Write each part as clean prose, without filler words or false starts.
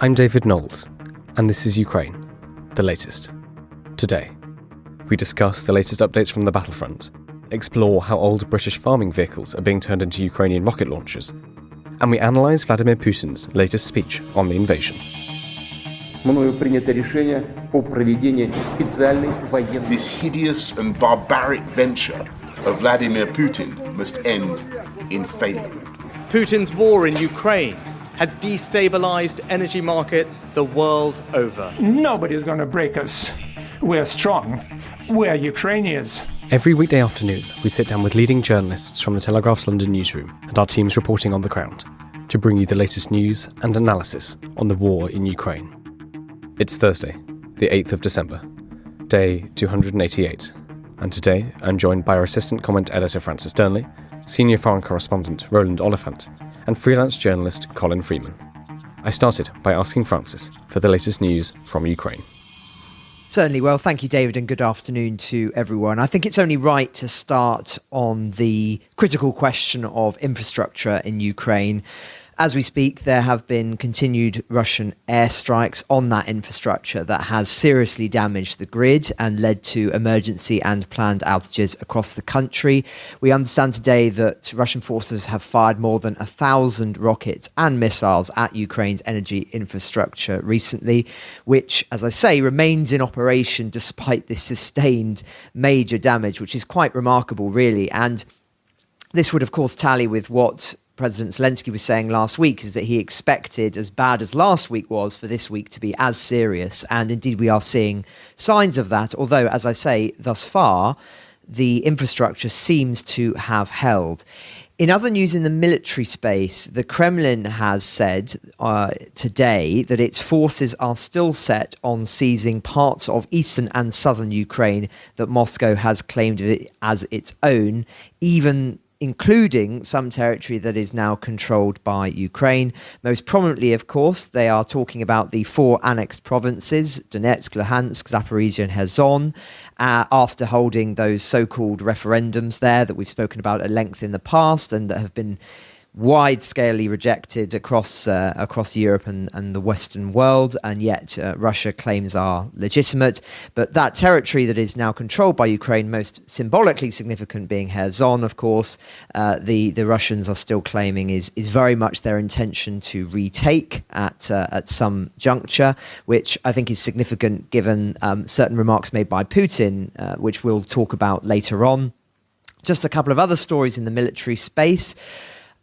I'm David Knowles, and this is Ukraine, the latest. Today, we discuss the latest updates from the battlefront, explore how old British farming vehicles are being turned into Ukrainian rocket launchers, and we analyse Vladimir Putin's latest speech on the invasion. This hideous and barbaric venture of Vladimir Putin must end in failure. Putin's war in Ukraine has destabilized energy markets the world over. Nobody's going to break us. We're strong. We're Ukrainians. Every weekday afternoon, we sit down with leading journalists from the Telegraph's London newsroom and our teams reporting on the ground to bring you the latest news and analysis on the war in Ukraine. It's Thursday, the 8th of December, day 288, and today I'm joined by our assistant comment editor Francis Durnley, senior foreign correspondent Roland Oliphant, and freelance journalist Colin Freeman. I started by asking Francis for the latest news from Ukraine. Certainly. Well, thank you, David, and good afternoon to everyone. I think it's only right to start on the critical question of infrastructure in Ukraine. As we speak, there have been continued Russian airstrikes on that infrastructure that has seriously damaged the grid and led to emergency and planned outages across the country. We understand today that Russian forces have fired more than 1,000 rockets and missiles at Ukraine's energy infrastructure recently, which, as I say, remains in operation despite this sustained major damage, which is quite remarkable, really. And this would, of course, tally with what President Zelensky was saying last week, is that he expected, as bad as last week was, for this week to be as serious. And indeed, we are seeing signs of that. Although, as I say, thus far, the infrastructure seems to have held. In other news in the military space, the Kremlin has said today that its forces are still set on seizing parts of eastern and southern Ukraine that Moscow has claimed as its own, even including some territory that is now controlled by Ukraine. Most prominently, of course, they are talking about the 4 annexed provinces, Donetsk, Luhansk, Zaporizhia and Kherson, after holding those so-called referendums there that we've spoken about at length in the past and that have been wide-scalely rejected across Europe and the Western world, and yet Russia claims are legitimate. But that territory that is now controlled by Ukraine, most symbolically significant being Kherson, of course, the Russians are still claiming is very much their intention to retake at some juncture, which I think is significant given certain remarks made by Putin, which we'll talk about later on. Just a couple of other stories in the military space.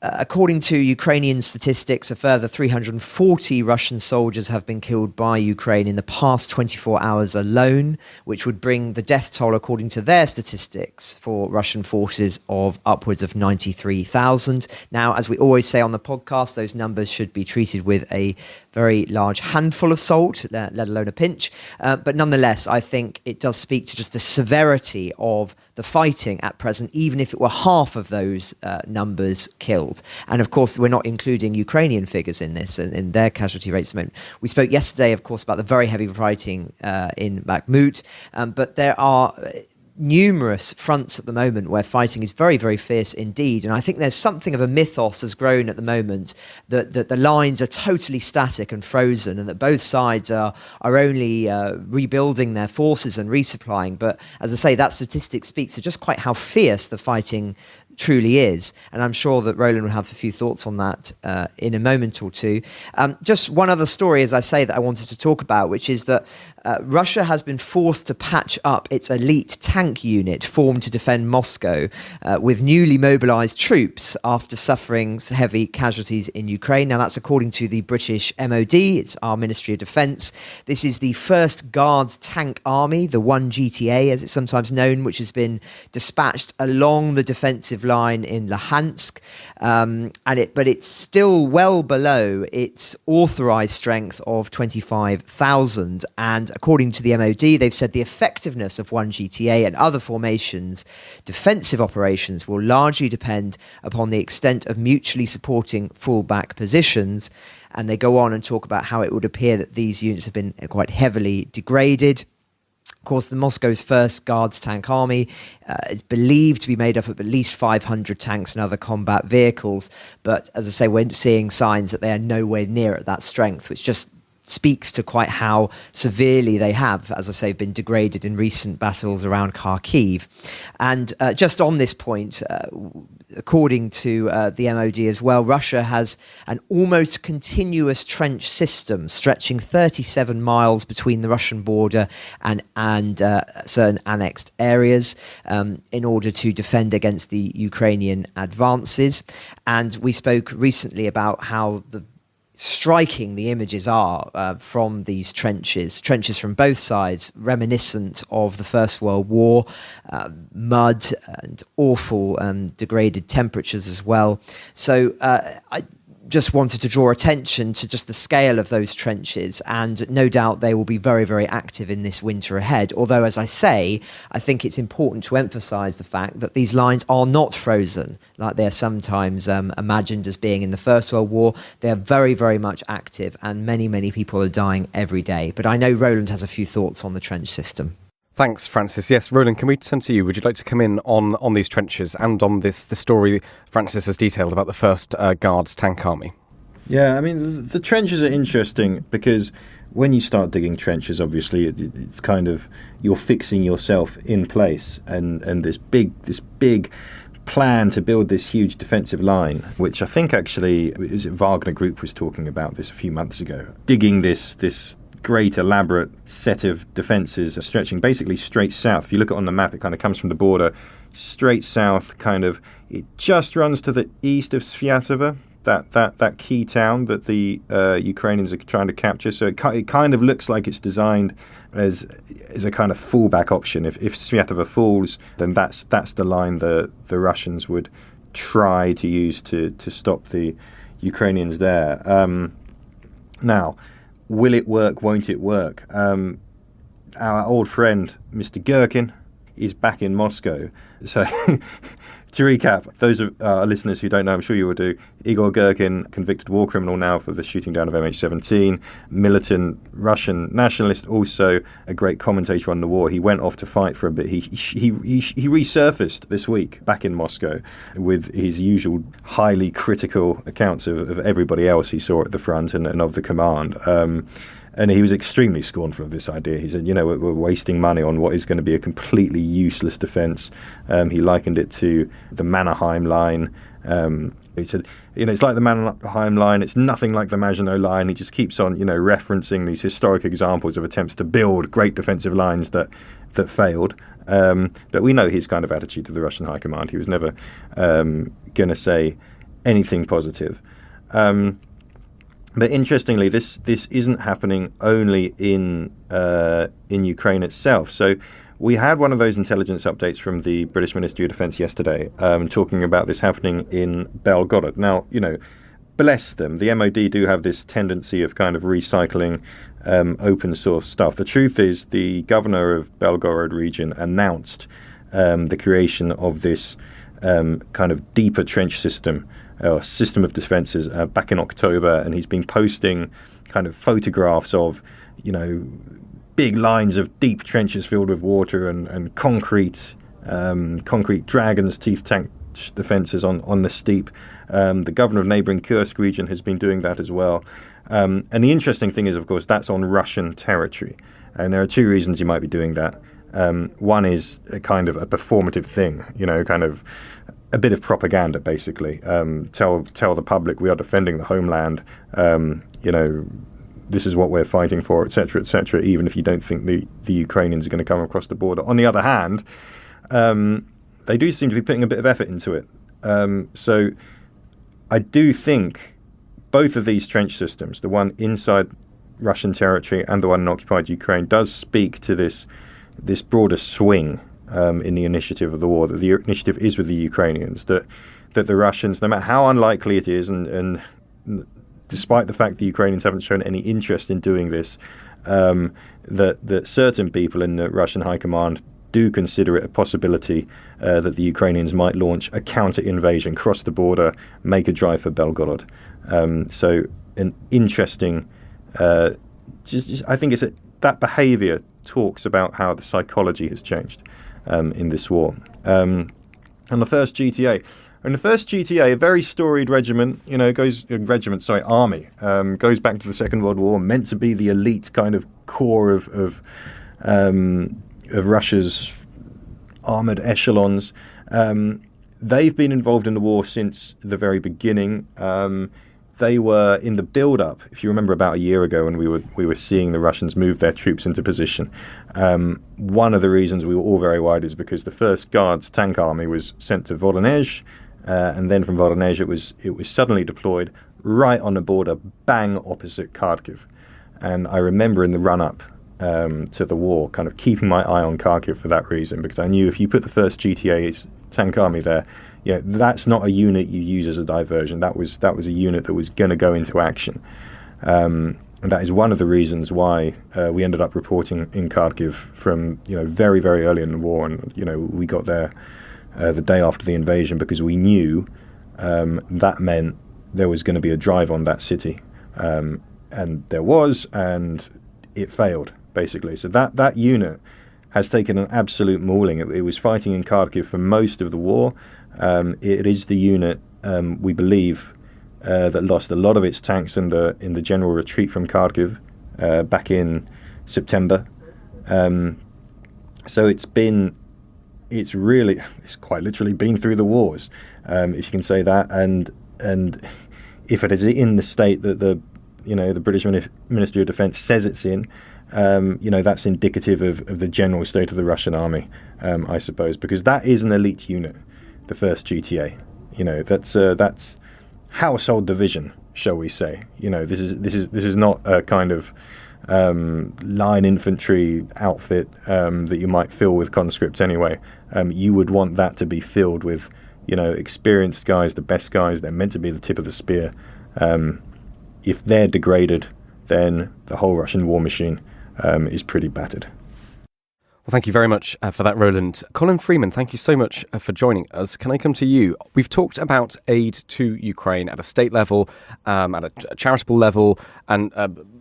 According to Ukrainian statistics, a further 340 Russian soldiers have been killed by Ukraine in the past 24 hours alone, which would bring the death toll, according to their statistics, for Russian forces of upwards of 93,000. Now, as we always say on the podcast, those numbers should be treated with a very large handful of salt, let alone a pinch. But nonetheless, I think it does speak to just the severity of the fighting at present, even if it were half of those numbers killed. And of course, we're not including Ukrainian figures in this and in their casualty rates at the moment. We spoke yesterday, of course, about the very heavy fighting in Bakhmut, but there are numerous fronts at the moment where fighting is very, very fierce indeed. And I think there's something of a mythos has grown at the moment that the lines are totally static and frozen, and that both sides are only rebuilding their forces and resupplying. But as I say, that statistic speaks to just quite how fierce the fighting truly is. And I'm sure that Roland will have a few thoughts on that in a moment or two. Just one other story, as I say, that I wanted to talk about, which is that Russia has been forced to patch up its elite tank unit formed to defend Moscow with newly mobilized troops after suffering heavy casualties in Ukraine. Now, that's according to the British MOD, it's our Ministry of Defence. This is the first Guards Tank Army, the 1GTA as it's sometimes known, which has been dispatched along the defensive line in Luhansk, but it's still well below its authorised strength of 25,000. And according to the MOD, they've said the effectiveness of 1GTA and other formations' defensive operations will largely depend upon the extent of mutually supporting fallback positions. And they go on and talk about how it would appear that these units have been quite heavily degraded. Of course, the Moscow's first Guards Tank Army is believed to be made up of at least 500 tanks and other combat vehicles. But as I say, we're seeing signs that they are nowhere near at that strength, which just speaks to quite how severely they have, as I say, been degraded in recent battles around Kharkiv. And just on this point, according to the MOD as well, Russia has an almost continuous trench system stretching 37 miles between the Russian border and certain annexed areas in order to defend against the Ukrainian advances. And we spoke recently about how striking the images are from these trenches from both sides, reminiscent of the First World War, mud and awful degraded temperatures as well. So I just wanted to draw attention to just the scale of those trenches, and no doubt they will be very, very active in this winter ahead. Although, as I say, I think it's important to emphasise the fact that these lines are not frozen like they're sometimes imagined as being in the First World War. They're very, very much active, and many, many people are dying every day. But I know Roland has a few thoughts on the trench system. Thanks, Francis. Yes, Roland, can we turn to you? Would you like to come in on these trenches and on the story Francis has detailed about the 1st Guards Tank Army? Yeah, I mean, the trenches are interesting because when you start digging trenches, obviously, it's kind of, you're fixing yourself in place, and this big plan to build this huge defensive line, which I think actually, is it Wagner Group was talking about this a few months ago, digging this great elaborate set of defences stretching basically straight south. If you look at it on the map, it kind of comes from the border straight south, kind of, it just runs to the east of Sviatovo, that key town that the Ukrainians are trying to capture. So it kind of looks like it's designed as a kind of fallback option. If Sviatovo falls, then that's the line the Russians would try to use to stop the Ukrainians there. Now, will it work? Won't it work? Our old friend, Mr. Gherkin, is back in Moscow. So, to recap, those of our listeners who don't know, I'm sure you will do, Igor Gherkin, convicted war criminal now for the shooting down of MH17, militant Russian nationalist, also a great commentator on the war. He went off to fight for a bit. He resurfaced this week back in Moscow with his usual highly critical accounts of everybody else he saw at the front and of the command. And he was extremely scornful of this idea. He said, we're wasting money on what is going to be a completely useless defence. He likened it to the Mannerheim line. He said, it's like the Mannerheim line. It's nothing like the Maginot line. He just keeps on, referencing these historic examples of attempts to build great defensive lines that failed. But we know his kind of attitude to the Russian High Command. He was never going to say anything positive. But interestingly, this isn't happening only in Ukraine itself. So we had one of those intelligence updates from the British Ministry of Defence yesterday, talking about this happening in Belgorod. Now, bless them. The MOD do have this tendency of kind of recycling open source stuff. The truth is, the governor of Belgorod region announced the creation of this kind of deeper trench system, or system of defences back in October, and he's been posting kind of photographs of, big lines of deep trenches filled with water and concrete dragon's teeth tank defences on the steep. The governor of neighbouring Kursk region has been doing that as well. And the interesting thing is, of course, that's on Russian territory. And there are two reasons you might be doing that. One is a kind of a performative thing, kind of a bit of propaganda, basically. Tell the public we are defending the homeland. This is what we're fighting for, etc., etc. Even if you don't think the Ukrainians are going to come across the border. On the other hand, they do seem to be putting a bit of effort into it. So I do think both of these trench systems, the one inside Russian territory and the one in occupied Ukraine, does speak to this broader swing in the initiative of the war, that the initiative is with the Ukrainians, that the Russians, no matter how unlikely it is, and despite the fact the Ukrainians haven't shown any interest in doing this, that certain people in the Russian High Command do consider it a possibility that the Ukrainians might launch a counter-invasion, cross the border, make a drive for Belgorod. So an interesting, I think that behaviour talks about how the psychology has changed in this war. And the first GTA, And the first GTA, a very storied regiment, army, goes back to the Second World War, meant to be the elite kind of core of Russia's armoured echelons. They've been involved in the war since the very beginning. They were in the build-up. If you remember, about a year ago, when we were seeing the Russians move their troops into position. One of the reasons we were all very worried is because the First Guards tank army was sent to Voronezh, and then from Voronezh it was suddenly deployed right on the border, bang opposite Kharkiv. And I remember in the run-up to the war, kind of keeping my eye on Kharkiv for that reason, because I knew if you put the first GTA's tank army there, that's not a unit you use as a diversion. That was a unit that was going to go into action, and that is one of the reasons why we ended up reporting in Kharkiv from very, very early in the war, and we got there the day after the invasion, because we knew that meant there was going to be a drive on that city, and there was, and it failed basically. So that unit has taken an absolute mauling. It was fighting in Kharkiv for most of the war. It is the unit, we believe, that lost a lot of its tanks in the general retreat from Kharkiv back in September. So it's quite literally been through the wars, if you can say that. And if it is in the state that the British Ministry of Defence says it's in, that's indicative of the general state of the Russian army, I suppose, because that is an elite unit, the first GTA. That's household division, shall we say. This is not a kind of line infantry outfit that you might fill with conscripts anyway. You would want that to be filled with experienced guys, the best guys. They're meant to be the tip of the spear. If they're degraded, then the whole Russian war machine is pretty battered. Well, thank you very much for that, Roland. Colin Freeman, thank you so much for joining us. Can I come to you? We've talked about aid to Ukraine at a state level, at a charitable level, and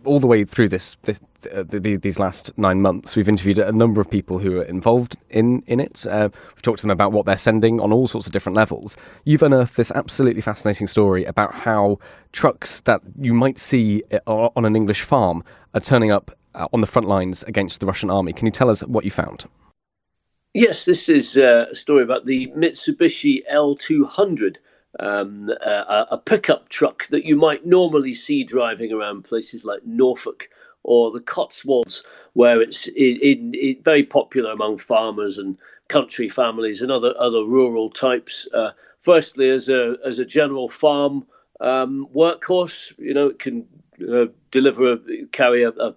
all the way through these last 9 months. We've interviewed a number of people who are involved in it. We've talked to them about what they're sending on all sorts of different levels. You've unearthed this absolutely fascinating story about how trucks that you might see on an English farm are turning up on the front lines against the Russian army. Can you tell us what you found? Yes, this is a story about the Mitsubishi L200, a pickup truck that you might normally see driving around places like Norfolk or the Cotswolds, where it's very popular among farmers and country families and other rural types. Firstly, as a general farm workhorse, it can carry a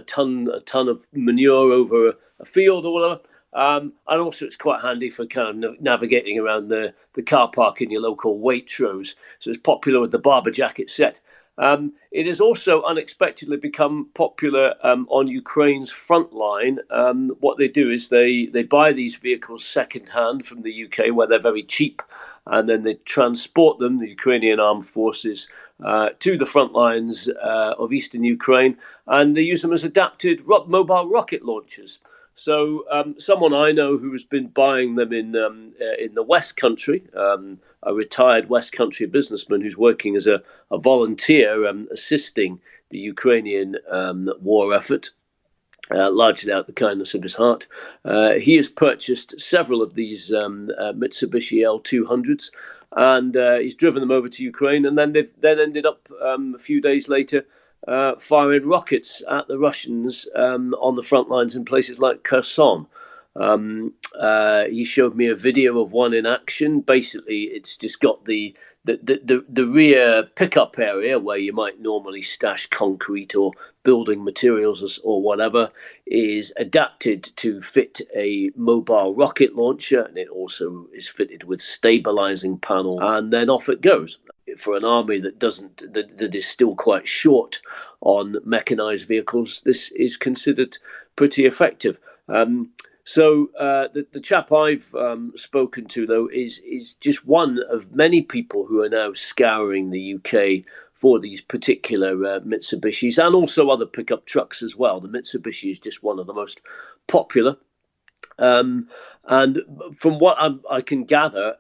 ton of manure over a field or whatever, and also it's quite handy for kind of navigating around the car park in your local Waitrose. So it's popular with the barber jacket set. It has also unexpectedly become popular on Ukraine's front line. What they do is they buy these vehicles second-hand from the UK, where they're very cheap, and then they transport them, the Ukrainian armed forces, to the front lines of eastern Ukraine, and they use them as adapted mobile rocket launchers. So someone I know who has been buying them in the West Country, a retired West Country businessman who's working as a volunteer assisting the Ukrainian war effort, largely out of the kindness of his heart. He has purchased several of these Mitsubishi L200s, and he's driven them over to Ukraine, and then they've ended up a few days later firing rockets at the Russians on the front lines in places like Kherson. He showed me a video of one in action. Basically, it's just got the rear pickup area where you might normally stash concrete or building materials or whatever is adapted to fit a mobile rocket launcher, and it also is fitted with stabilizing panel, and then off it goes. For an army that is still quite short on mechanized vehicles, this is considered pretty effective. So the chap I've spoken to, though, is just one of many people who are now scouring the UK for these particular Mitsubishis, and also other pickup trucks as well. The Mitsubishi is just one of the most popular. And from what I can gather,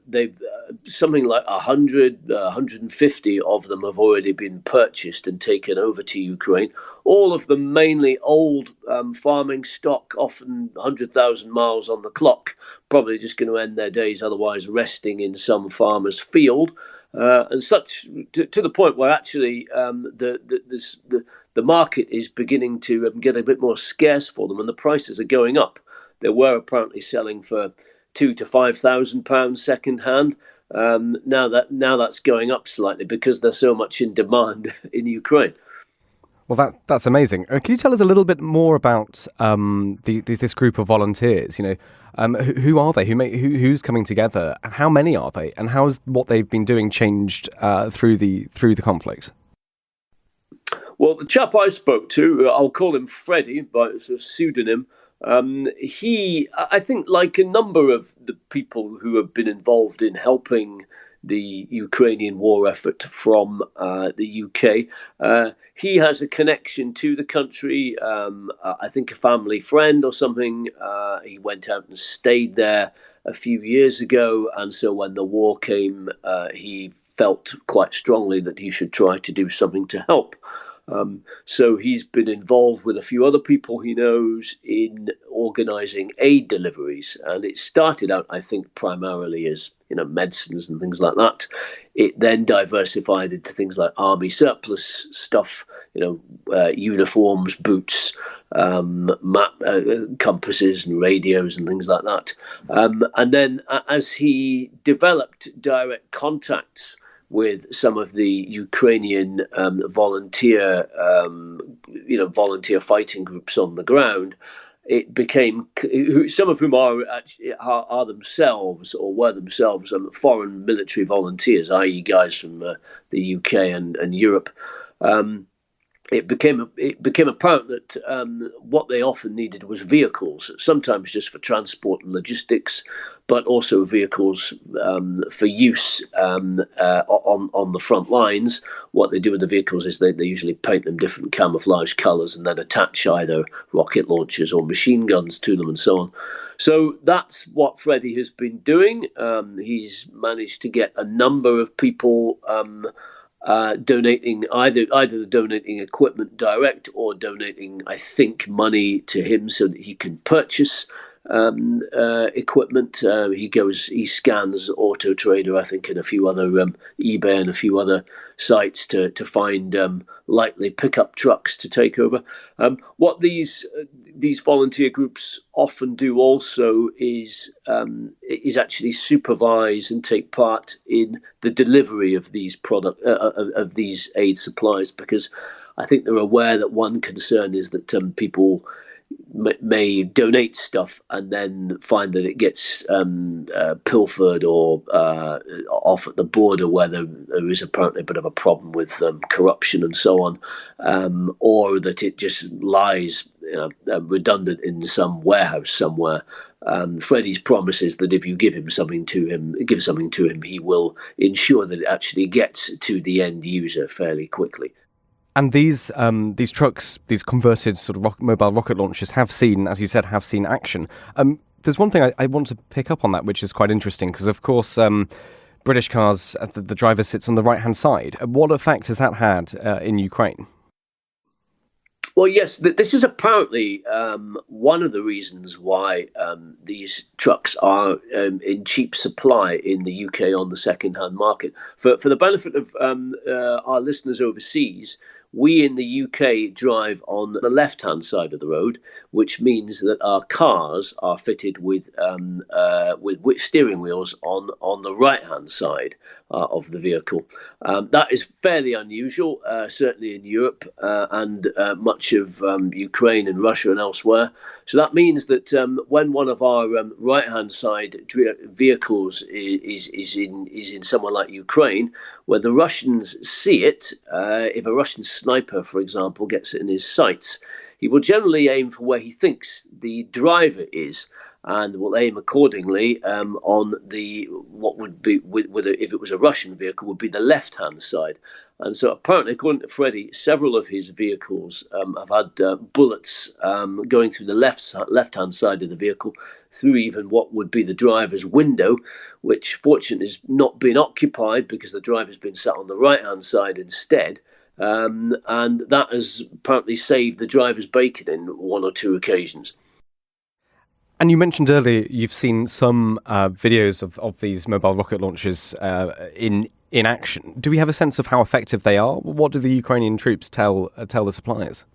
they've something like 100, 150 of them have already been purchased and taken over to Ukraine. All of them mainly old farming stock, often 100,000 miles on the clock, probably just going to end their days otherwise resting in some farmer's field. And such to the point where actually the market is beginning to get a bit more scarce for them, and the prices are going up. They were apparently selling for £2,000 to £5,000 second hand. Now that's going up slightly because there's so much in demand in Ukraine. Well, that's amazing. Can you tell us a little bit more about this group of volunteers? Who are they? Who's coming together? How many are they? And how has what they've been doing changed through the conflict? Well, the chap I spoke to, I'll call him Freddie by a pseudonym. He, I think, like a number of the people who have been involved in helping the Ukrainian war effort from the UK, he has a connection to the country. I think a family friend or something. He went out and stayed there a few years ago, and so when the war came, he felt quite strongly that he should try to do something to help. So he's been involved with a few other people he knows in organising aid deliveries, and it started out, I think, primarily as medicines and things like that. It then diversified into things like army surplus stuff, uniforms, boots, compasses and radios and things like that. And then as he developed direct contacts with some of the Ukrainian volunteer fighting groups on the ground, it became some of whom are themselves or were themselves foreign military volunteers, i.e., guys from the UK and Europe. It became apparent that what they often needed was vehicles, sometimes just for transport and logistics, but also vehicles for use on the front lines. What they do with the vehicles is they usually paint them different camouflage colours and then attach either rocket launchers or machine guns to them and so on. So that's what Freddie has been doing. He's managed to get a number of people donating either donating equipment direct or donating, I think, money to him so that he can purchase equipment. He scans Auto Trader, I think, and a few other eBay and a few other sites to find likely pickup trucks to take over. What these volunteer groups often do also is actually supervise and take part in the delivery of these of these aid supplies, because I think they're aware that one concern is that people may donate stuff and then find that it gets pilfered or off at the border where there is apparently a bit of a problem with corruption and so on, or that it just lies redundant in some warehouse somewhere. Freddie's promise is that if you give something to him, he will ensure that it actually gets to the end user fairly quickly. And these trucks, these converted sort of mobile rocket launchers, have seen, as you said, action. There's one thing I want to pick up on that, which is quite interesting, because of course British cars, the driver sits on the right-hand side. What effect has that had in Ukraine? Well, yes, this is apparently one of the reasons why these trucks are in cheap supply in the UK on the second-hand market. For the benefit of our listeners overseas, we in the UK drive on the left-hand side of the road, which means that our cars are fitted with steering wheels on the right-hand side of the vehicle. That is fairly unusual, certainly in Europe and much of Ukraine and Russia and elsewhere. So that means that when one of our right-hand side vehicles is in somewhere like Ukraine, when the Russians see it, if a Russian sniper, for example, gets it in his sights, he will generally aim for where he thinks the driver is. and will aim accordingly on what would be if it was a Russian vehicle, would be the left-hand side. And so apparently, according to Freddie, several of his vehicles have had bullets going through the left-hand side of the vehicle, through even what would be the driver's window, which fortunately has not been occupied because the driver's been sat on the right-hand side instead. And that has apparently saved the driver's bacon in one or two occasions. And you mentioned earlier you've seen some videos of these mobile rocket launchers in action. Do we have a sense of how effective they are? What do the Ukrainian troops tell the suppliers?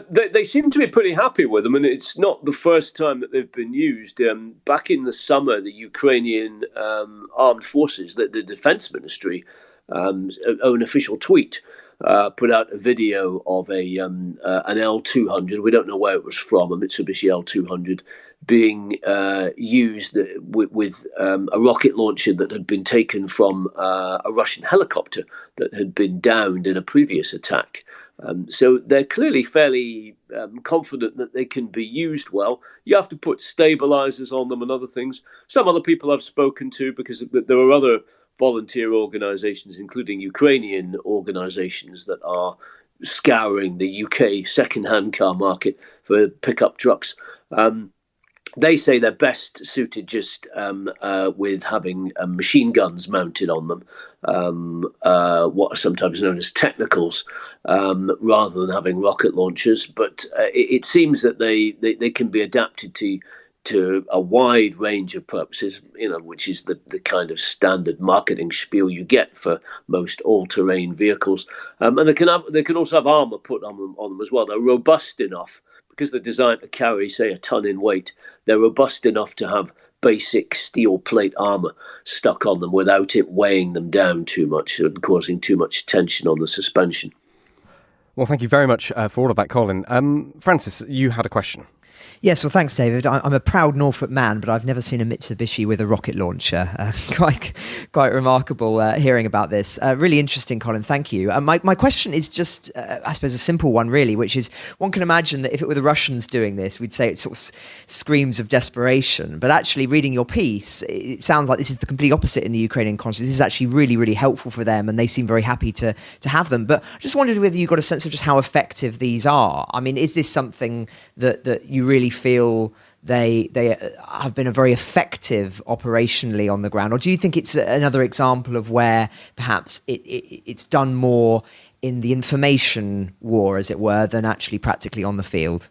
They seem to be pretty happy with them, and it's not the first time that they've been used. Back in the summer, the Ukrainian armed forces, the Defense Ministry, own official tweet, put out a video of an L200. We don't know where it was from, a Mitsubishi L200, being used with a rocket launcher that had been taken from a Russian helicopter that had been downed in a previous attack. So they're clearly fairly confident that they can be used well. You have to put stabilizers on them and other things. Some other people I've spoken to, because there are other volunteer organizations, including Ukrainian organizations, that are scouring the UK second-hand car market for pickup trucks. They say they're best suited just with having machine guns mounted on them, what are sometimes known as technicals, rather than having rocket launchers. But it seems that they can be adapted to a wide range of purposes, which is the kind of standard marketing spiel you get for most all-terrain vehicles. And they can also have armor put on them as well. They're robust enough, because they're designed to carry, say, a ton in weight. They're robust enough to have basic steel plate armor stuck on them without it weighing them down too much and causing too much tension on the suspension. Well, thank you very much for all of that, Colin. Francis, you had a question. Yes, well, thanks, David. I'm a proud Norfolk man, but I've never seen a Mitsubishi with a rocket launcher. Quite remarkable hearing about this. Really interesting, Colin. Thank you. My question is just, I suppose, a simple one, really, which is one can imagine that if it were the Russians doing this, we'd say it sort of screams of desperation. But actually, reading your piece, it sounds like this is the complete opposite in the Ukrainian context. This is actually really, really helpful for them, and they seem very happy to have them. But I just wondered whether you got a sense of just how effective these are. I mean, is this something that you really feel they have been a very effective operationally on the ground, or do you think it's another example of where perhaps it's done more in the information war, as it were, than actually practically on the field?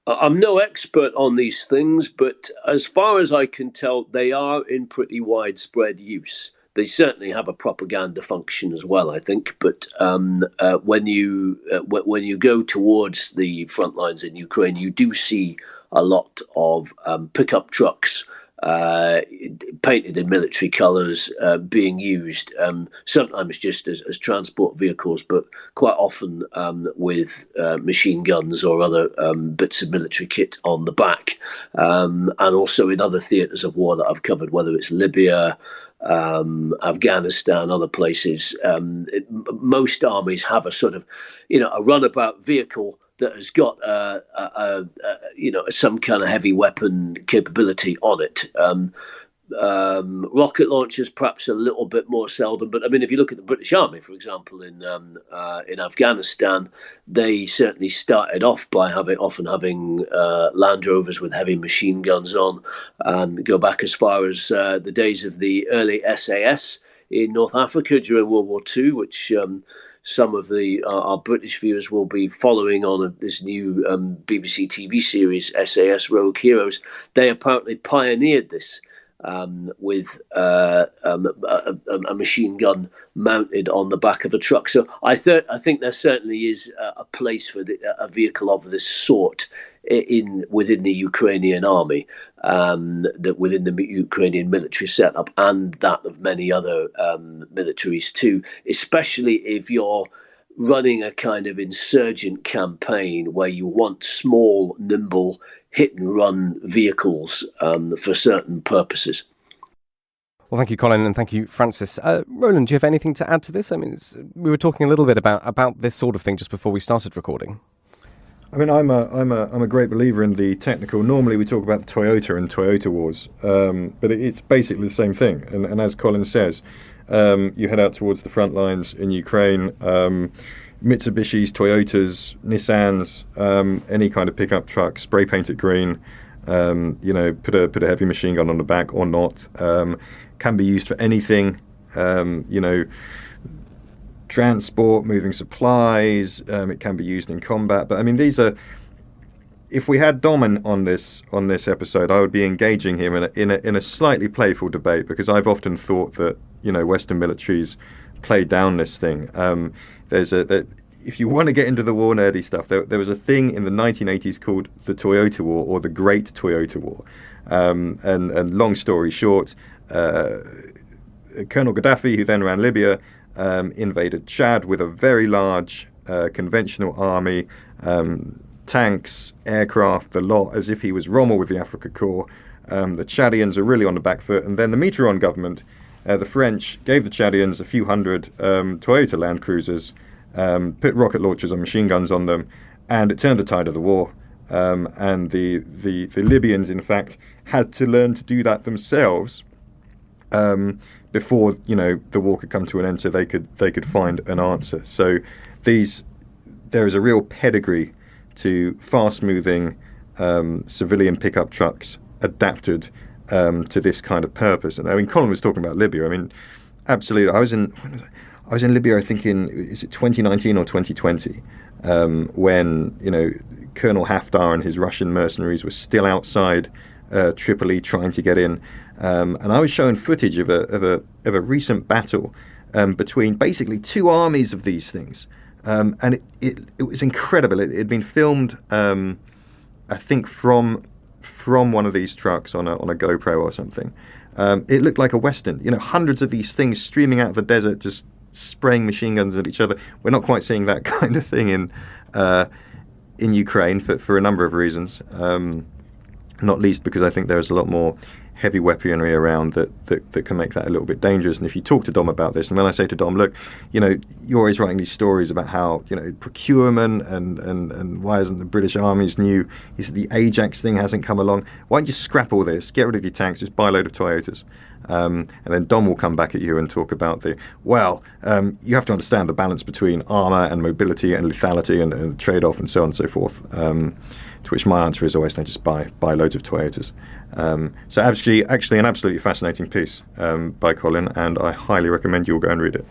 I'm no expert on these things, but as far as I can tell, they are in pretty widespread use. They certainly have a propaganda function as well, I think. But when you go towards the front lines in Ukraine, you do see a lot of pickup trucks painted in military colours being used, sometimes just as transport vehicles, but quite often with machine guns or other bits of military kit on the back, and also in other theatres of war that I've covered, whether it's Libya, Afghanistan, other places. Most armies have a sort of, a runabout vehicle that has got some kind of heavy weapon capability on it. Rocket launchers, perhaps a little bit more seldom, but I mean, if you look at the British Army, for example, in Afghanistan, they certainly started off by often having Land Rovers with heavy machine guns on, and go back as far as the days of the early SAS in North Africa during World War II, which some of our British viewers will be following on this new BBC TV series, SAS Rogue Heroes. They apparently pioneered this with a machine gun mounted on the back of a truck. So I think there certainly is a place for a vehicle of this sort within the Ukrainian army, that within the Ukrainian military setup, and that of many other militaries too, especially if you're running a kind of insurgent campaign where you want small, nimble, hit-and-run vehicles for certain purposes. Well, thank you, Colin, and thank you, Francis. Roland, do you have anything to add to this? I mean, we were talking a little bit about this sort of thing just before we started recording. I mean, I'm a great believer in the technical. Normally, we talk about the Toyota and Toyota wars, but it's basically the same thing. And as Colin says, you head out towards the front lines in Ukraine. Mitsubishis, Toyotas, Nissans, any kind of pickup truck, spray paint it green. Put a heavy machine gun on the back or not. Can be used for anything. Transport, moving supplies. It can be used in combat. But I mean, these are. If we had Dom on this episode, I would be engaging him in a slightly playful debate, because I've often thought that Western militaries play down this thing. If you want to get into the war nerdy stuff, there was a thing in the 1980s called the Toyota War, or the Great Toyota War. And long story short, Colonel Gaddafi, who then ran Libya, invaded Chad with a very large conventional army, tanks, aircraft, the lot, as if he was Rommel with the Afrika Korps. The Chadians are really on the back foot. And then the Mitterrand government, the French, gave the Chadians a few hundred Toyota Land Cruisers, put rocket launchers and machine guns on them, and it turned the tide of the war. And the Libyans, in fact, had to learn to do that themselves before the war could come to an end, so they could find an answer. So there is a real pedigree to fast-moving civilian pickup trucks adapted to this kind of purpose. And I mean, Colin was talking about Libya. I mean, absolutely. I was in Libya, I think is it 2019 or 2020, when Colonel Haftar and his Russian mercenaries were still outside Tripoli trying to get in. And I was shown footage of a recent battle between basically two armies of these things, and it was incredible. It had been filmed, I think, from one of these trucks on a GoPro or something. It looked like a western. Hundreds of these things streaming out of the desert, just spraying machine guns at each other. We're not quite seeing that kind of thing in Ukraine for a number of reasons. Not least because I think there's a lot more heavy weaponry around that can make that a little bit dangerous. And if you talk to Dom about this, and when I say to Dom, look, you're always writing these stories about how, procurement and why isn't the British armies new? He said the Ajax thing hasn't come along. Why don't you scrap all this, get rid of your tanks, just buy a load of Toyotas? And then Dom will come back at you and talk about you have to understand the balance between armour and mobility and lethality and trade-off and so on and so forth. To which my answer is always, no, just buy loads of Toyotas. So actually an absolutely fascinating piece by Colin, and I highly recommend you all go and read it.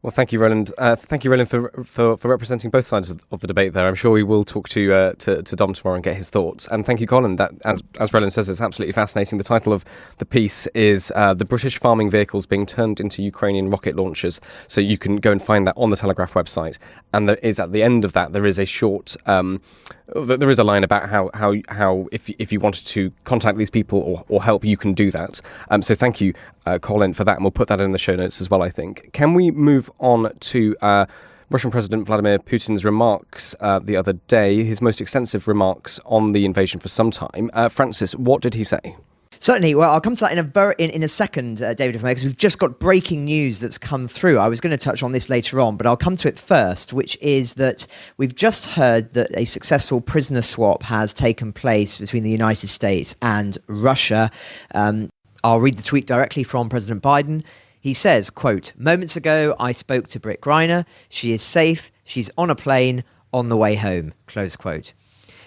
Well, thank you, Roland. Thank you, Roland, for representing both sides of the debate there. I'm sure we will talk to Dom tomorrow and get his thoughts. And thank you, Colin. That, as Roland says, it's absolutely fascinating. The title of the piece is The British Farming Vehicles Being Turned into Ukrainian Rocket Launchers. So you can go and find that on the Telegraph website. And there is, at the end of that, there is a short... there is a line about how if you wanted to contact these people or help, you can do that. So thank you, Colin, for that. And we'll put that in the show notes as well, I think. Can we move on to Russian President Vladimir Putin's remarks the other day, his most extensive remarks on the invasion for some time? Francis, what did he say? Certainly. Well, I'll come to that in a second, David, because we've just got breaking news that's come through. I was going to touch on this later on, but I'll come to it first, which is that we've just heard that a successful prisoner swap has taken place between the United States and Russia. I'll read the tweet directly from President Biden. He says, quote, "Moments ago, I spoke to Britt Greiner. She is safe. She's on a plane on the way home," close quote.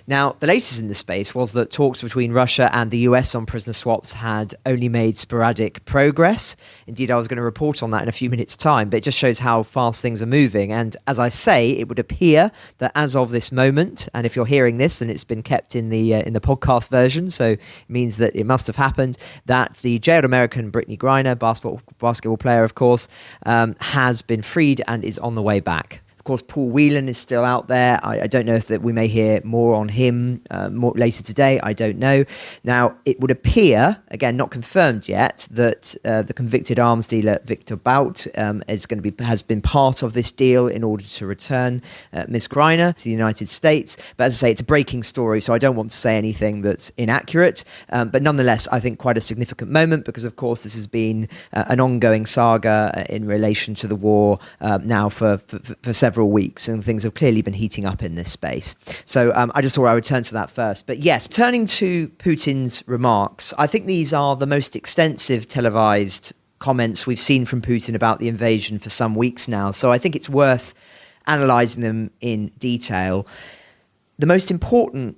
Now, the latest in this space was that talks between Russia and the US on prisoner swaps had only made sporadic progress. Indeed, I was going to report on that in a few minutes' time, but it just shows how fast things are moving. And as I say, it would appear that as of this moment, and if you're hearing this and it's been kept in the podcast version, so it means that it must have happened, that the jailed American Brittany Griner, basketball player, of course, has been freed and is on the way back. Of course, Paul Whelan is still out there. I don't know if that we may hear more on him more later today. I don't know. Now, it would appear, again, not confirmed yet, that the convicted arms dealer Victor Bout has been part of this deal in order to return Miss Greiner to the United States. But as I say, it's a breaking story, so I don't want to say anything that's inaccurate. But nonetheless, I think quite a significant moment because, of course, this has been an ongoing saga in relation to the war now for several several weeks, and things have clearly been heating up in this space. So I just thought I would turn to that first. But yes, turning to Putin's remarks, I think these are the most extensive televised comments we've seen from Putin about the invasion for some weeks now. So I think it's worth analysing them in detail. The most important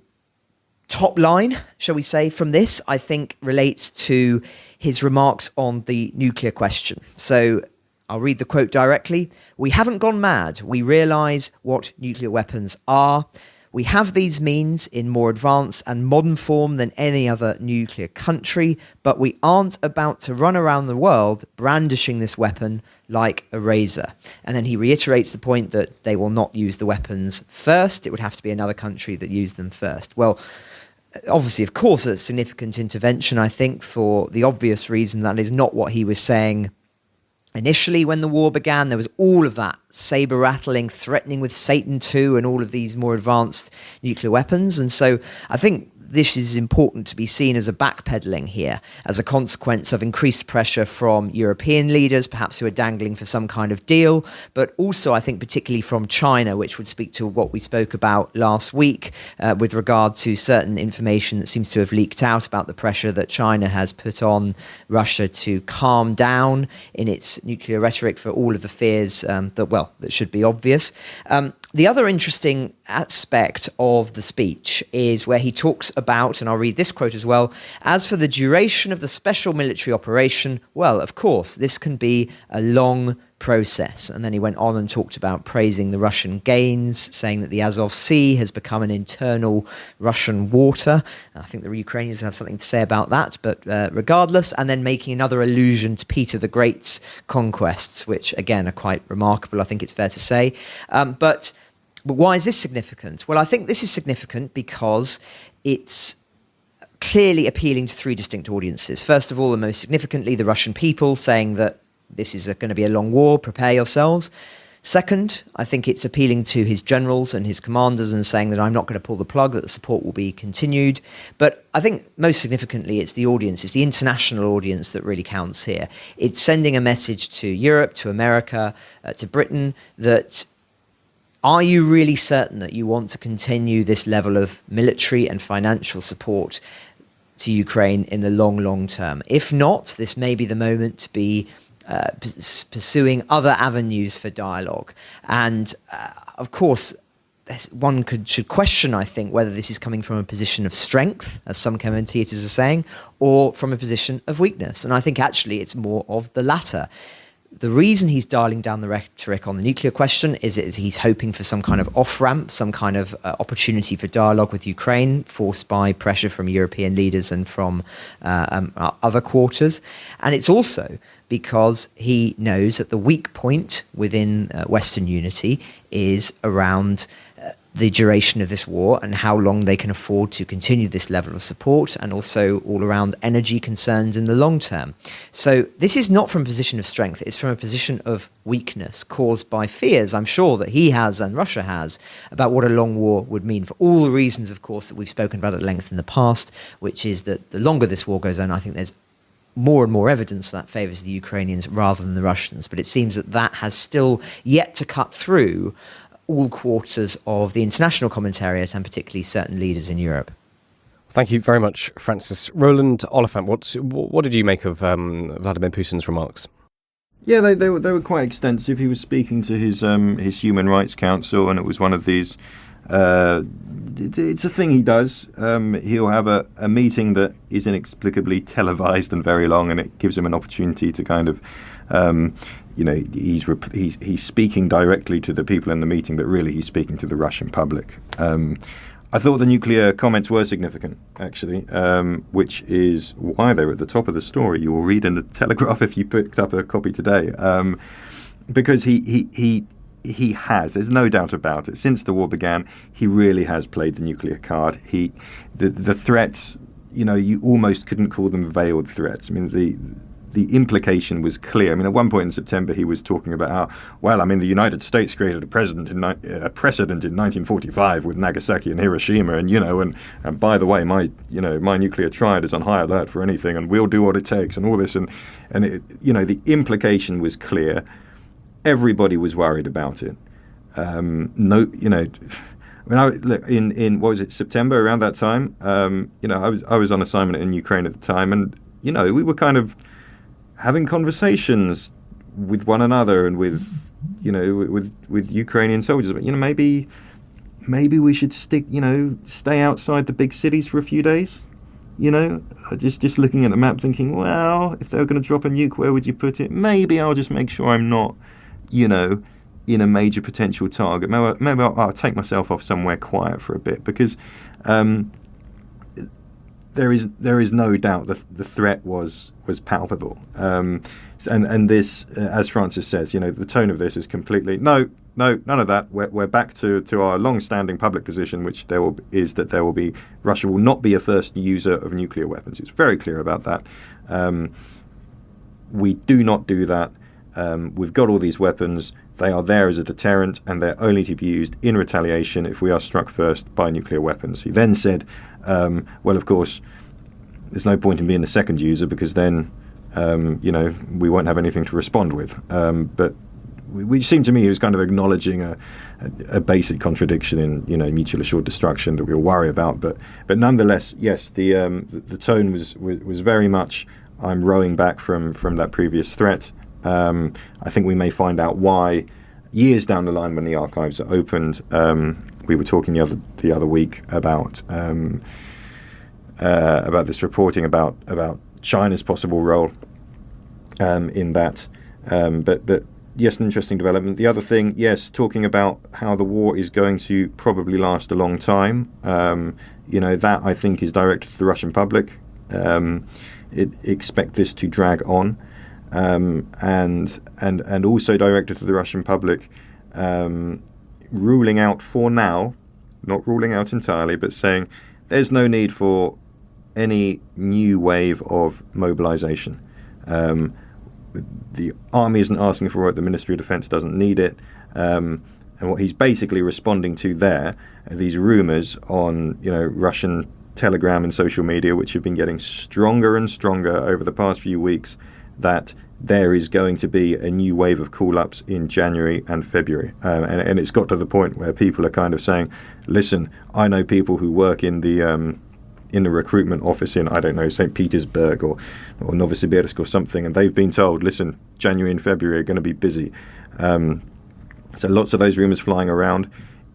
top line, shall we say, from this, I think relates to his remarks on the nuclear question. So I'll read the quote directly. "We haven't gone mad. We realise what nuclear weapons are. We have these means in more advanced and modern form than any other nuclear country, but we aren't about to run around the world brandishing this weapon like a razor." And then he reiterates the point that they will not use the weapons first. It would have to be another country that used them first. Well, obviously, of course, a significant intervention, I think, for the obvious reason that is not what he was saying initially when the war began. There was all of that saber rattling, threatening with Satan II and all of these more advanced nuclear weapons. And so I think this is important to be seen as a backpedaling here, as a consequence of increased pressure from European leaders, perhaps who are dangling for some kind of deal, but also I think particularly from China, which would speak to what we spoke about last week with regard to certain information that seems to have leaked out about the pressure that China has put on Russia to calm down in its nuclear rhetoric for all of the fears that should be obvious. The other interesting aspect of the speech is where he talks about, and I'll read this quote as well, "As for the duration of the special military operation, well, of course, this can be a long process." And then he went on and talked about praising the Russian gains, saying that the Azov Sea has become an internal Russian water. I think the Ukrainians have something to say about that, but regardless, and then making another allusion to Peter the Great's conquests, which again are quite remarkable, I think it's fair to say. But why is this significant? Well, I think this is significant because it's clearly appealing to three distinct audiences. First of all, and most significantly, the Russian people, saying that this is going to be a long war, prepare yourselves. Second, I think it's appealing to his generals and his commanders and saying that I'm not going to pull the plug, that the support will be continued. But I think most significantly, it's the audience, it's the international audience that really counts here. It's sending a message to Europe, to America, to Britain, that are you really certain that you want to continue this level of military and financial support to Ukraine in the long, long term? If not, this may be the moment to be pursuing other avenues for dialogue. And of course, one should question, I think, whether this is coming from a position of strength, as some commentators are saying, or from a position of weakness. And I think actually it's more of the latter. The reason he's dialing down the rhetoric on the nuclear question is he's hoping for some kind of off-ramp, some kind of opportunity for dialogue with Ukraine, forced by pressure from European leaders and from other quarters. And it's also because he knows that the weak point within Western unity is around the duration of this war and how long they can afford to continue this level of support, and also all around energy concerns in the long term. So this is not from a position of strength, it's from a position of weakness caused by fears, I'm sure, that he has and Russia has about what a long war would mean, for all the reasons, of course, that we've spoken about at length in the past, which is that the longer this war goes on, I think there's more and more evidence that favours the Ukrainians rather than the Russians. But it seems that has still yet to cut through all quarters of the international commentariat and particularly certain leaders in Europe. Thank you very much, Francis. Roland, Oliphant, what did you make of Vladimir Putin's remarks? Yeah, they were quite extensive. He was speaking to his Human Rights Council, and it was one of these. It's a thing he does. He'll have a meeting that is inexplicably televised and very long, and it gives him an opportunity to kind of. He's speaking directly to the people in the meeting, but really he's speaking to the Russian public. I thought the nuclear comments were significant, actually, which is why they're at the top of the story. You will read in the Telegraph if you picked up a copy today, because he has, there's no doubt about it, since the war began, he really has played the nuclear card. The threats, you almost couldn't call them veiled threats. I mean, the implication was clear. I mean, at one point in September, he was talking about how, the United States created a precedent in 1945 with Nagasaki and Hiroshima, and by the way, my nuclear triad is on high alert for anything, and we'll do what it takes, and all this, and the implication was clear. Everybody was worried about it. No, I mean, look, in what was it, September, around that time, I was on assignment in Ukraine at the time, and we were kind of having conversations with one another and with Ukrainian soldiers. But maybe we should stay outside the big cities for a few days. Just looking at the map, thinking, well, if they were going to drop a nuke, where would you put it? Maybe I'll just make sure I'm not, in a major potential target. Maybe I'll take myself off somewhere quiet for a bit, because there is no doubt the threat was palpable. And this, as Francis says, the tone of this is completely no, none of that. We're back to our long-standing public position, which Russia will not be a first user of nuclear weapons. It's very clear about that. We do not do that. We've got all these weapons. They are there as a deterrent, and they're only to be used in retaliation if we are struck first by nuclear weapons. He then said, well, of course, there's no point in being the second user, because then, we won't have anything to respond with. But it seemed to me he was kind of acknowledging a basic contradiction in, mutual assured destruction that we all worry about. But nonetheless, yes, the tone was very much, I'm rowing back from that previous threat. I think we may find out why years down the line when the archives are opened. We were talking the other week about this reporting about China's possible role in that. But yes, an interesting development. The other thing, yes, talking about how the war is going to probably last a long time. That I think is directed to the Russian public. Expect this to drag on. And also directed to the Russian public, ruling out for now, not ruling out entirely, but saying there's no need for any new wave of mobilization. The army isn't asking for it, the Ministry of Defense doesn't need it. And what he's basically responding to there are these rumors on, Russian Telegram and social media, which have been getting stronger and stronger over the past few weeks, that there is going to be a new wave of call-ups in January and February. And it's got to the point where people are kind of saying, listen, I know people who work in the recruitment office in, I don't know, St. Petersburg or Novosibirsk or something, and they've been told, listen, January and February are going to be busy. So lots of those rumors flying around.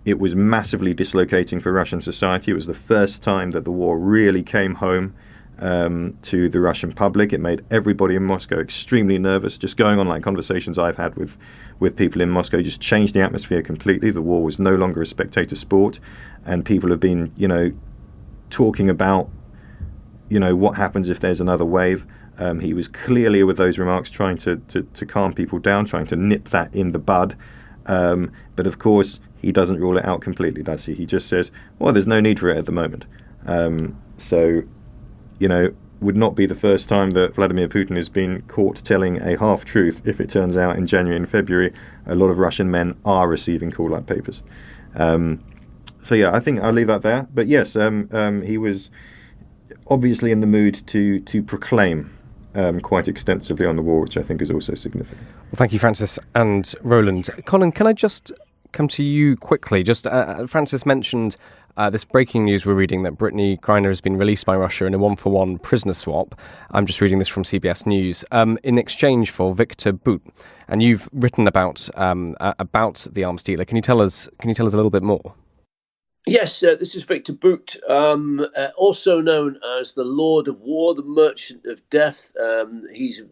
It was massively dislocating for Russian society. It was the first time that the war really came home to the Russian public. It made everybody in Moscow extremely nervous. Just going on like conversations I've had with people in Moscow just changed the atmosphere completely. The war was no longer a spectator sport, and people have been, talking about, what happens if there's another wave. He was clearly, with those remarks, trying to calm people down, trying to nip that in the bud. But of course, he doesn't rule it out completely, does he? He just says, well, there's no need for it at the moment. Would not be the first time that Vladimir Putin has been caught telling a half-truth if it turns out in January and February a lot of Russian men are receiving call-out papers. I think I'll leave that there. But yes, he was obviously in the mood to proclaim quite extensively on the war, which I think is also significant. Well, thank you, Francis and Roland. Colin, can I just come to you quickly? Just Francis mentioned this breaking news we're reading that Brittany Griner has been released by Russia in a one-for-one prisoner swap. I'm just reading this from CBS News. In exchange for Victor Bout, and you've written about the arms dealer. Can you tell us a little bit more? Yes, this is Victor Bout, also known as the Lord of War, the Merchant of Death. He's a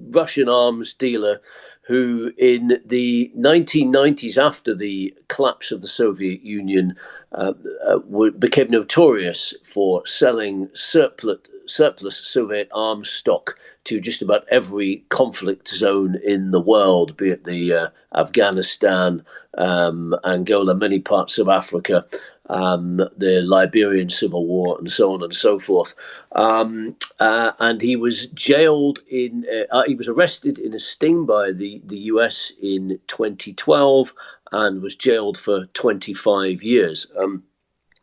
Russian arms dealer who in the 1990s, after the collapse of the Soviet Union, became notorious for selling surplus Soviet arms stock to just about every conflict zone in the world, be it the Afghanistan, Angola, many parts of Africa, the Liberian Civil War, and so on and so forth. And he was jailed he was arrested in a sting by the US in 2012 and was jailed for 25 years.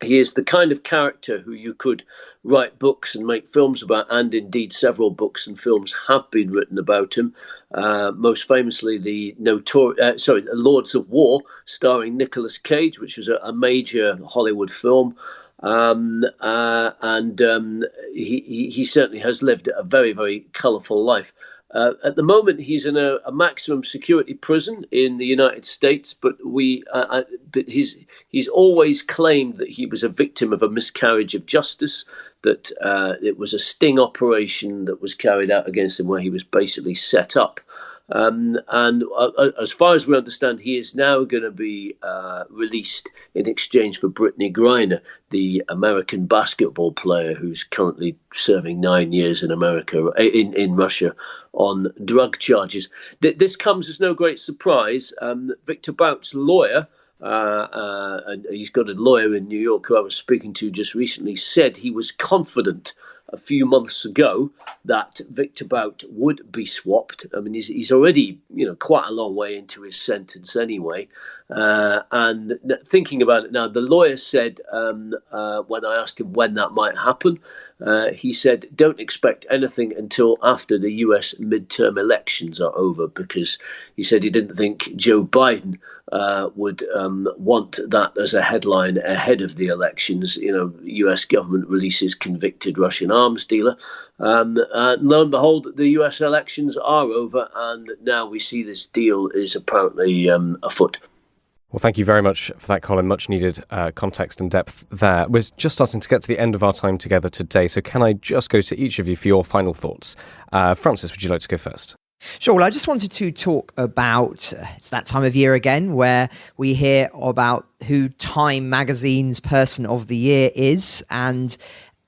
He is the kind of character who you could write books and make films about, and indeed several books and films have been written about him. Most famously, the Lords of War, starring Nicolas Cage, which was a major Hollywood film. He certainly has lived a very, very colourful life. At the moment, he's in a maximum security prison in the United States, but he's always claimed that he was a victim of a miscarriage of justice, that it was a sting operation that was carried out against him where he was basically set up. As far as we understand, he is now going to be released in exchange for Brittany Griner, the American basketball player who's currently serving 9 years in Russia on drug charges. This comes as no great surprise. Victor Bout's lawyer, and he's got a lawyer in New York who I was speaking to just recently, said he was confident a few months ago that Victor Bout would be swapped. I mean, he's already, quite a long way into his sentence anyway. And thinking about it now, the lawyer said, when I asked him when that might happen, he said, don't expect anything until after the US midterm elections are over, because he said he didn't think Joe Biden would want that as a headline ahead of the elections. US government releases convicted Russian arms dealer. Lo and behold, the US elections are over, and now we see this deal is apparently afoot. Well, thank you very much for that, Colin. Much needed context and depth there. We're just starting to get to the end of our time together today, so can I just go to each of you for your final thoughts? Francis, would you like to go first? Sure. Well, I just wanted to talk about, it's that time of year again where we hear about who Time Magazine's Person of the Year is. And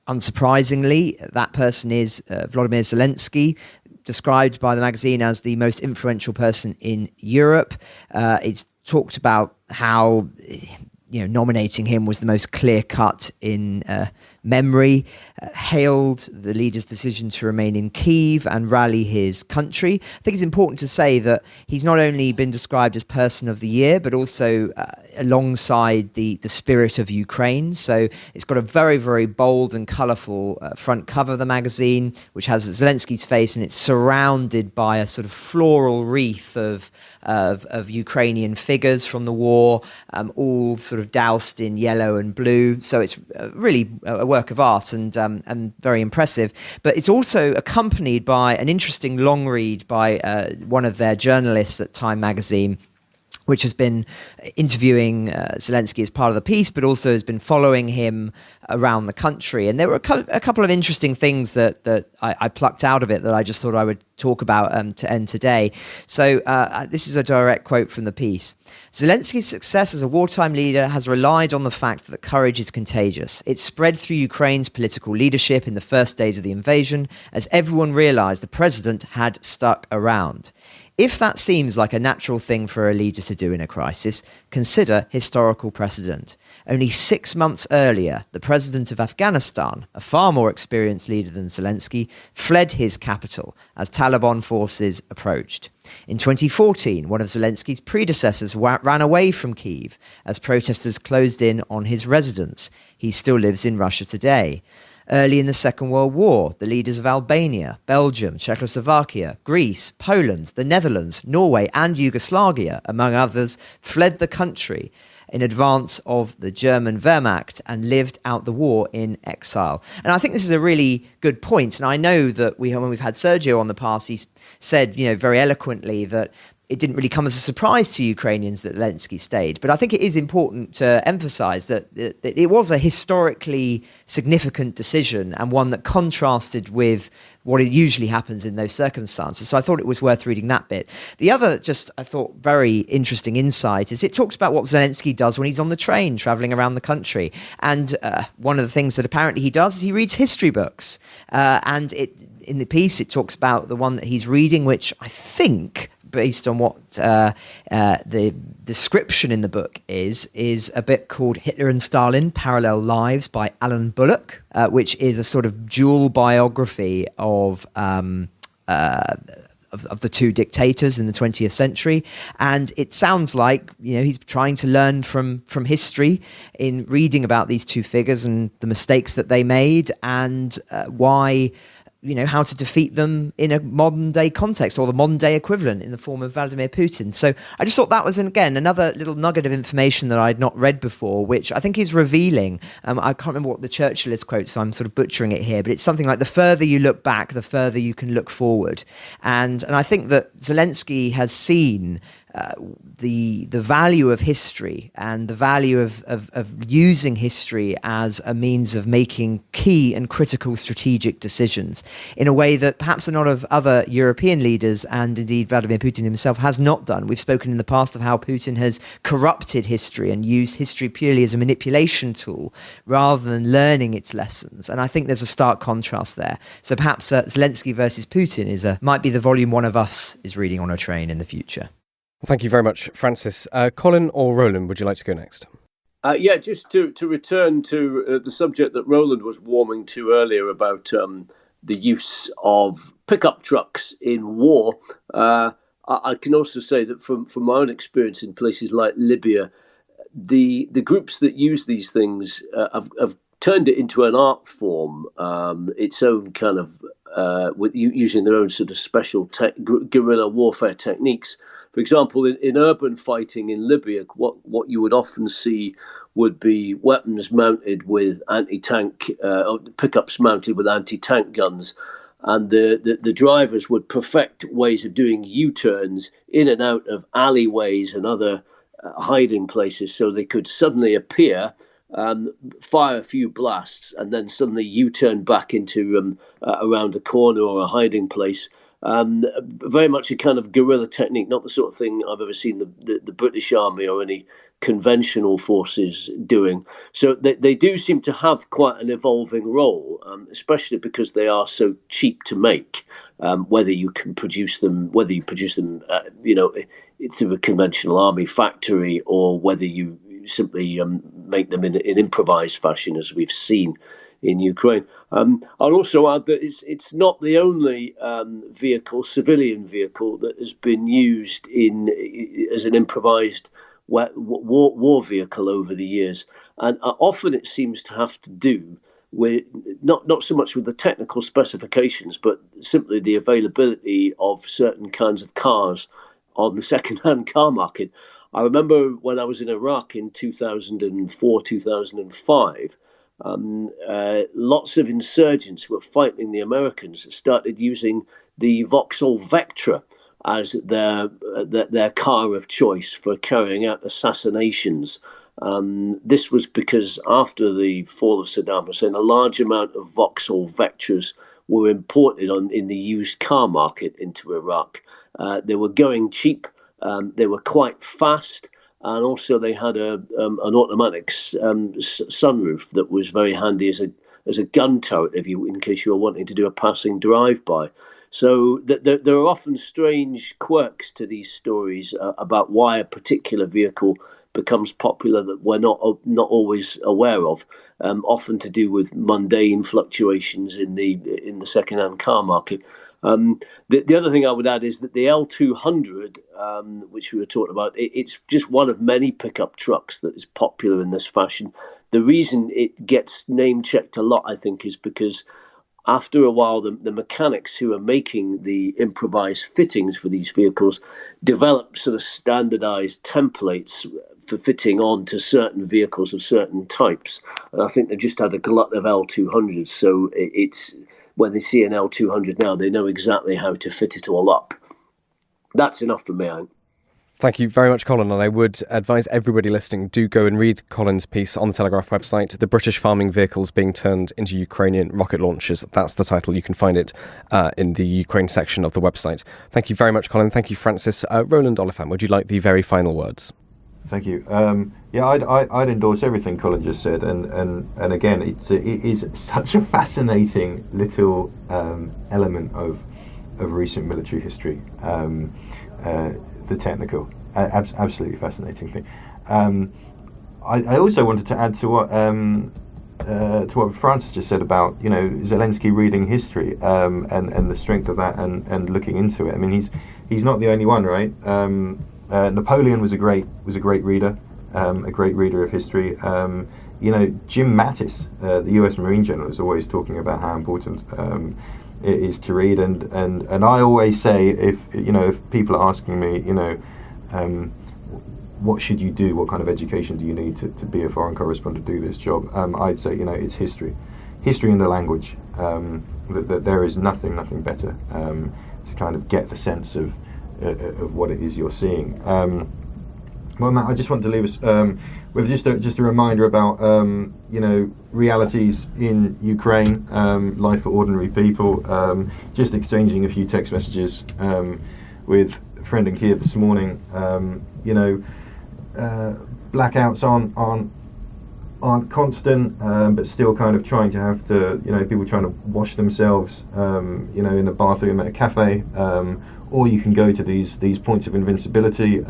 unsurprisingly, that person is Vladimir Zelensky, described by the magazine as the most influential person in Europe. It's talked about how nominating him was the most clear-cut in memory, hailed the leader's decision to remain in Kyiv and rally his country. I think it's important to say that he's not only been described as Person of the Year, but also alongside the spirit of Ukraine. So it's got a very, very bold and colourful front cover of the magazine, which has Zelensky's face, and it's surrounded by a sort of floral wreath of Ukrainian figures from the war, all sort of doused in yellow and blue. So it's really a work of art and very impressive. But it's also accompanied by an interesting long read by one of their journalists at Time Magazine, which has been interviewing Zelensky as part of the piece, but also has been following him around the country. And there were a couple of interesting things that I plucked out of it that I just thought I would talk about to end today. So this is a direct quote from the piece. Zelensky's success as a wartime leader has relied on the fact that courage is contagious. It spread through Ukraine's political leadership in the first days of the invasion, as everyone realized the president had stuck around. If that seems like a natural thing for a leader to do in a crisis, consider historical precedent. Only 6 months earlier, the president of Afghanistan, a far more experienced leader than Zelensky, fled his capital as Taliban forces approached. In 2014, one of Zelensky's predecessors ran away from Kyiv as protesters closed in on his residence. He still lives in Russia today. Early in the Second World War, the leaders of Albania, Belgium, Czechoslovakia, Greece, Poland, the Netherlands, Norway and Yugoslavia, among others, fled the country in advance of the German Wehrmacht and lived out the war in exile. And I think this is a really good point. And I know that when we've had Sergio on the past, he's said, very eloquently that it didn't really come as a surprise to Ukrainians that Zelensky stayed. But I think it is important to emphasize that it was a historically significant decision and one that contrasted with what usually happens in those circumstances. So I thought it was worth reading that bit. The other, I thought, very interesting insight is it talks about what Zelensky does when he's on the train traveling around the country. And one of the things that apparently he does is he reads history books. In the piece, it talks about the one that he's reading, which I think, based on what the description in the book is a bit called Hitler and Stalin, Parallel Lives by Alan Bullock, which is a sort of dual biography of of the two dictators in the 20th century. And it sounds like, he's trying to learn from history in reading about these two figures and the mistakes that they made, and why, how to defeat them in a modern day context, or the modern day equivalent in the form of Vladimir Putin. So I just thought that was, again, another little nugget of information that I'd not read before, which I think is revealing. I can't remember what the Churchillist quote, so I'm sort of butchering it here, but it's something like, the further you look back, the further you can look forward. And I think that Zelensky has seen the value of history and the value of using history as a means of making key and critical strategic decisions in a way that perhaps a lot of other European leaders, and indeed Vladimir Putin himself, has not done. We've spoken in the past of how Putin has corrupted history and used history purely as a manipulation tool rather than learning its lessons. And I think there's a stark contrast there. So perhaps Zelensky versus Putin might be the volume one of us is reading on a train in the future. Well, thank you very much, Francis. Colin or Roland, would you like to go next? Just to return to the subject that Roland was warming to earlier about the use of pickup trucks in war. I can also say that from my own experience in places like Libya, the groups that use these things have turned it into an art form, its own kind of, using their own sort of special guerrilla warfare techniques. For example, in urban fighting in Libya, what you would often see would be weapons mounted with anti-tank, pickups mounted with anti-tank guns, and the drivers would perfect ways of doing U-turns in and out of alleyways and other hiding places, so they could suddenly appear, fire a few blasts, and then suddenly U-turn back into around a corner or a hiding place. Very much a kind of guerrilla technique, not the sort of thing I've ever seen the British Army or any conventional forces doing. So they do seem to have quite an evolving role, especially because they are so cheap to make. Whether you produce them through a conventional army factory, or whether you simply make them in improvised fashion, as we've seen in Ukraine. I'll also add that it's not the only civilian vehicle that has been used as an improvised war vehicle over the years, and often it seems to have to do with not so much with the technical specifications, but simply the availability of certain kinds of cars on the second-hand car market. I remember when I was in Iraq in 2004, 2005, lots of insurgents who were fighting the Americans started using the Vauxhall Vectra as their car of choice for carrying out assassinations. This was because after the fall of Saddam Hussein, a large amount of Vauxhall Vectras were imported in the used car market into Iraq. They were going cheap. They were quite fast, and also they had an automatic sunroof that was very handy as a gun turret in case you were wanting to do a passing drive-by. So there are often strange quirks to these stories about why a particular vehicle becomes popular that we're not always aware of. Often to do with mundane fluctuations in the second-hand car market. The other thing I would add is that the L200, which we were talking about, it's just one of many pickup trucks that is popular in this fashion. The reason it gets name-checked a lot, I think, is because after a while, the mechanics who are making the improvised fittings for these vehicles develop sort of standardized templates for fitting on to certain vehicles of certain types. And I think they've just had a glut of L200s. So it's when they see an L200 now, they know exactly how to fit it all up. That's enough for me, I think. Thank you very much, Colin. And I would advise everybody listening, do go and read Colin's piece on the Telegraph website, The British Farming Vehicles Being Turned into Ukrainian Rocket Launchers. That's the title. You can find it in the Ukraine section of the website. Thank you very much, Colin. Thank you, Francis. Roland, Oliphant, would you like the very final words? Thank you. I'd endorse everything Colin just said, and again, it is such a fascinating little element of recent military history. The technical, absolutely fascinating thing. I also wanted to add to what to what Francis just said about, Zelensky reading history and the strength of that and looking into it. I mean, he's not the only one, right? Napoleon was a great reader, a great reader of history. Jim Mattis, the U.S. Marine General, is always talking about how important it is to read, and I always say, if people are asking me, what should you do? What kind of education do you need to be a foreign correspondent, to do this job? I'd say, it's history in the language. That there is nothing better to kind of get the sense of what it is you're seeing. Well, Matt, I just want to leave us with just a reminder about realities in Ukraine, life for ordinary people. Just exchanging a few text messages with a friend in Kiev this morning. Blackouts aren't constant, but still kind of trying to have to, people trying to wash themselves, in a bathroom at a cafe, or you can go to these points of invincibility.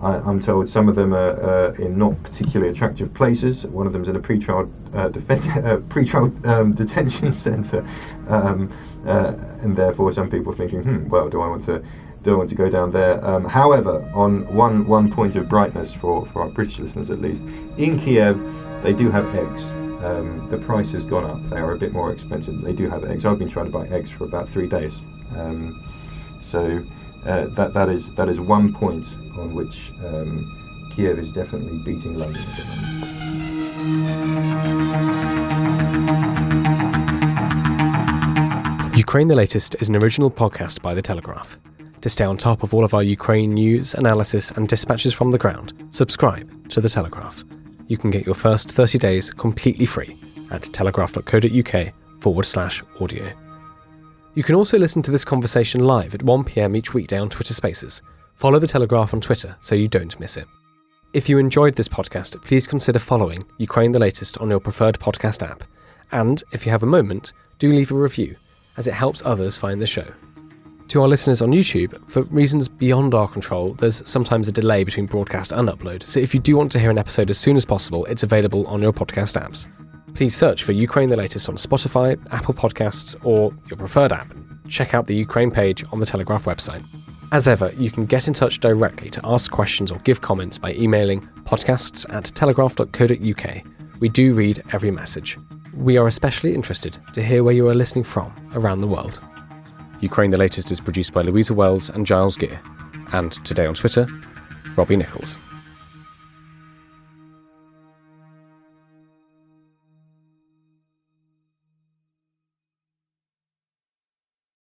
I'm told some of them are in not particularly attractive places. One of them's in a pre-trial detention centre, and therefore some people thinking, well, do I want to go down there? However, on one point of brightness for our British listeners at least, in Kiev they do have eggs. The price has gone up. They are a bit more expensive. They do have eggs. I've been trying to buy eggs for about 3 days. So that is one point on which Kiev is definitely beating London at the moment. Ukraine the Latest is an original podcast by The Telegraph. To stay on top of all of our Ukraine news, analysis and dispatches from the ground, subscribe to The Telegraph. You can get your first 30 days completely free at telegraph.co.uk/audio. You can also listen to this conversation live at 1 p.m. each weekday on Twitter Spaces. Follow The Telegraph on Twitter so you don't miss it. If you enjoyed this podcast, please consider following Ukraine the Latest on your preferred podcast app. And if you have a moment, do leave a review, as it helps others find the show. To our listeners on YouTube, for reasons beyond our control, there's sometimes a delay between broadcast and upload, so if you do want to hear an episode as soon as possible, it's available on your podcast apps. Please search for Ukraine the Latest on Spotify, Apple Podcasts, or your preferred app, and check out the Ukraine page on the Telegraph website. As ever, you can get in touch directly to ask questions or give comments by emailing podcasts@telegraph.co.uk. We do read every message. We are especially interested to hear where you are listening from around the world. Ukraine the Latest is produced by Louisa Wells and Giles Gear, and today on Twitter, Robbie Nichols.